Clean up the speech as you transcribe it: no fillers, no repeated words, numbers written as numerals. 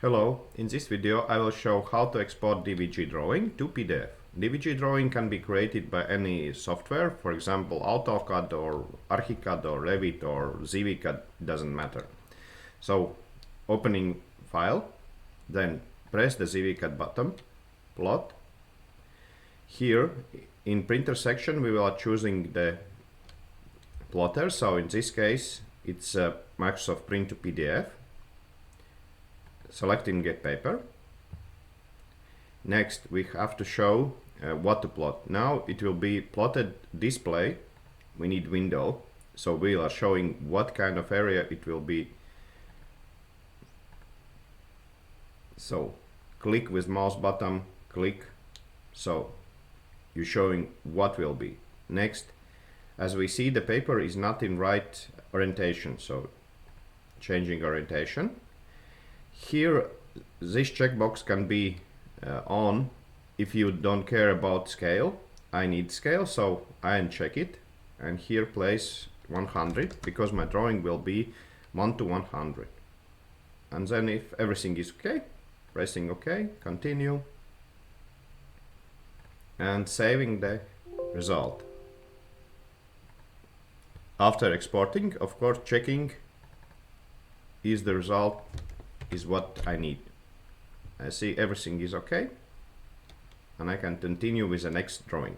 Hello, in this video I will show how to export DWG drawing to PDF. DWG drawing can be created by any software, for example AutoCAD or ArchiCAD or Revit or ZWCAD, doesn't matter. So opening file, then press the ZWCAD button, plot. Here in printer section we are choosing the plotter, so in this case it's Microsoft Print to PDF. Selecting Get Paper. Next we have to show what to plot. Now it will be plotted display. We need window, so we are showing what kind of area it will be. So click with mouse button, click, so you're showing what will be. Next, as we see, the paper is not in right orientation, so changing orientation. Here this checkbox can be on if you don't care about scale. I need scale, so I uncheck it, and here place 100 because my drawing will be 1 to 100. And then if everything is okay, pressing OK, continue, and saving the result. After exporting, of course, checking is the result is what I need. I see everything is okay, and I can continue with the next drawing.